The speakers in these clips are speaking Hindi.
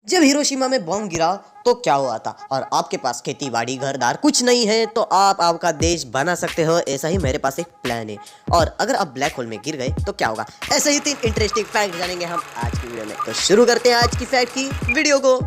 जब हिरोशिमा में बॉम्ब गिरा तो क्या हुआ था और आपके पास खेती बाड़ी घर दार कुछ नहीं है तो आप आपका देश बना सकते हो। ऐसा ही मेरे पास एक प्लान है और अगर आप ब्लैक होल में गिर गए तो क्या होगा। ऐसे ही 3 इंटरेस्टिंग फैक्ट जानेंगे हम आज की वीडियो में। तो शुरू करते हैं आज की फैक्ट की वीडियो को।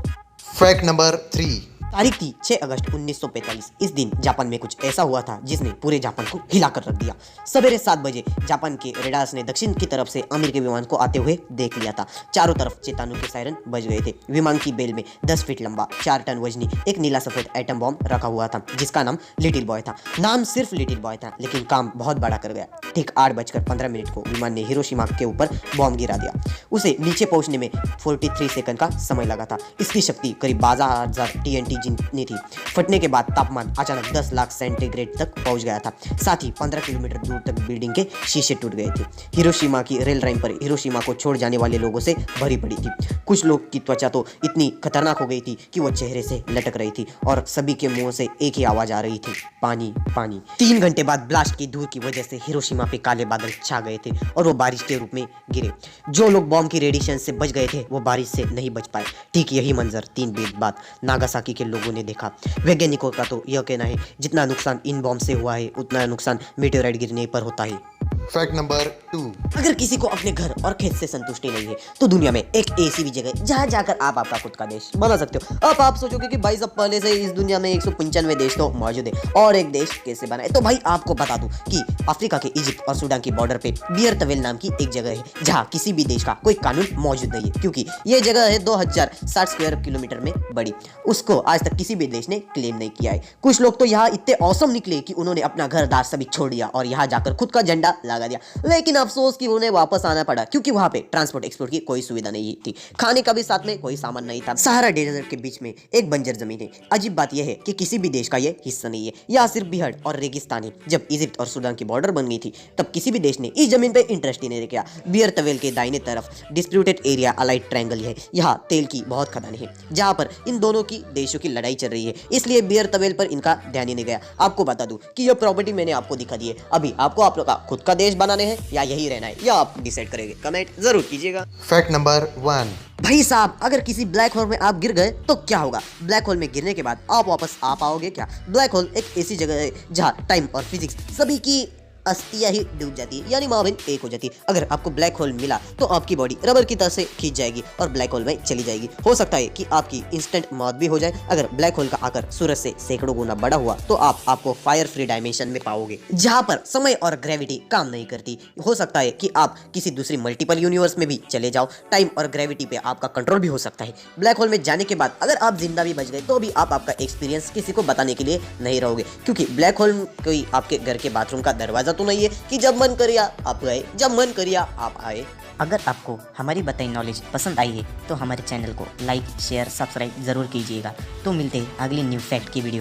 Fact number 3। तारीख थी 6 अगस्त 1945। इस दिन जापान में कुछ ऐसा हुआ था जिसने पूरे जापान को हिलाकर रख दिया। सवेरे 7 बजे जापान के रेडार्स ने दक्षिण की तरफ से अमेरिकी विमान को आते हुए देख लिया था। चारों तरफ चेतावनी के सायरन बज गए थे। विमान की बेल में 10 फीट लंबा 4 टन वजनी एक नीला सफेद एटम बॉम्ब रखा हुआ था जिसका नाम लिटिल बॉय था। नाम सिर्फ लिटिल बॉय था लेकिन काम बहुत बड़ा कर गया। ठीक 8:15 को विमान ने हिरोशिमा के ऊपर बॉम्ब गिरा दिया। उसे नीचे पहुंचने में 43 सेकंड का समय लगा था। इसकी शक्ति करीब 12,000 TNT जितनी थी। फटने के बाद तापमान अचानक 10 लाख सेंटीग्रेड तक पहुंच गया था। साथ ही 15 किलोमीटर दूर तक बिल्डिंग के शीशे टूट गए थे। हिरोशिमा की रेल लाइन पर हिरोशिमा को छोड़ जाने वाले लोगों से भरी पड़ी थी। कुछ लोग की त्वचा तो इतनी खतरनाक हो गई थी कि वो चेहरे से लटक रही थी और सभी के मुंह से एक ही आवाज आ रही थी, पानी पानी। 3 घंटे बाद ब्लास्ट की धूल की वजह से हिरोशिमा पे काले बादल छा गए थे और वो बारिश के रूप में गिरे। जो लोग बॉम्ब की रेडिएशन से बच गए थे वो बारिश से नहीं बच पाए। ठीक यही मंजर 3 दिन बाद नागासाकी के लोगों ने देखा। वैज्ञानिकों का तो यह कहना है जितना नुकसान इन बॉम्ब से हुआ है उतना नुकसान मेटेओराइट गिरने पर होता है। Fact number 2। अगर किसी को अपने घर और खेत से संतुष्टि नहीं है तो दुनिया में एक ऐसी भी जगह जहां जाकर आप आपका खुद का देश बना सकते हो। अब आप सोचोगे कि भाई साहब पहले से इस दुनिया में 195 देश तो मौजूद है और एक देश कैसे बनाए। तो भाई आपको बता दूं कि अफ्रीका के इजिप्ट और सूडान की बॉर्डर पे बियर तवेल नाम की एक जगह है जहां किसी भी देश का कोई कानून मौजूद नहीं है क्योंकि ये जगह है 2060 स्क्वायर किलोमीटर में बड़ी। उसको आज तक किसी भी देश ने क्लेम नहीं किया है। कुछ लोग तो यहाँ इतने औसम निकले कि उन्होंने अपना घर दार सभी छोड़ दिया और यहाँ जाकर खुद का झंडा लगा दिया। लेकिन अफसोस कि उन्हें वापस आना पड़ा क्योंकि वहां पे ट्रांसपोर्ट एक्सपोर्ट की कोई सुविधा नहीं थी। खाने का भी साथ में कोई सामान नहीं था। सहारा डेजर्ट के बीच में एक बंजर जमीन है। अजीब बात यह है कि किसी भी देश का यह हिस्सा नहीं है। यहाँ सिर्फ बिहड़ और रेगिस्तान है। जब इजिप्ट और सूडान की बॉर्डर बन गई थी तब किसी भी देश ने इस जमीन पे इंटरेस्ट ही नहीं किया। बियर तवेल के दाहिने तरफ डिस्प्यूटेड एरिया अलाइड ट्रायंगल है। यहाँ तेल की बहुत खदान है जहाँ पर इन दोनों की देशों की लड़ाई चल रही है, इसलिए बियर तवेल पर इनका ध्यान ही नहीं गया। आपको बता दूं कि यह प्रॉपर्टी मैंने आपको दिखा दी है। अभी आपको आप लोग का खुद का देश बनाने हैं या यही रहना है, या आप डिसाइड करेंगे। कमेंट जरूर कीजिएगा। Fact number 1। भाई साहब अगर किसी ब्लैक होल में आप गिर गए तो क्या होगा। ब्लैक होल में गिरने के बाद आप वापस आ पाओगे क्या। ब्लैक होल एक ऐसी जगह है जहां टाइम और फिजिक्स सभी की अस्थियां ही डूब जाती है, यानी माविन एक हो जाती है। अगर आपको ब्लैक होल मिला तो आपकी बॉडी रबर की तरह से खींच जाएगी और ब्लैक होल में चली जाएगी। हो सकता है कि आपकी इंस्टेंट मौत भी हो जाए। अगर ब्लैक होल का आकार सूरज से सैकड़ों गुना बड़ा हुआ तो आपको फायर फ्री डायमेंशन में पाओगे जहां पर समय और ग्रेविटी काम नहीं करती। हो सकता है कि आप किसी दूसरी मल्टीपल यूनिवर्स में भी चले जाओ। टाइम और ग्रेविटी पे आपका कंट्रोल भी हो सकता है। ब्लैक होल में जाने के बाद अगर आप जिंदा भी बच गए तो भी आप आपका एक्सपीरियंस किसी को बताने के लिए नहीं रहोगे क्योंकि ब्लैक होल कोई आपके घर के बाथरूम का दरवाजा तो नहीं है कि जब मन करिया आप गए, जब मन करिया आप आए। अगर आपको हमारी बताई नॉलेज पसंद आई है तो हमारे चैनल को लाइक शेयर सब्सक्राइब जरूर कीजिएगा। तो मिलते हैं अगली न्यू फैक्ट की वीडियो में।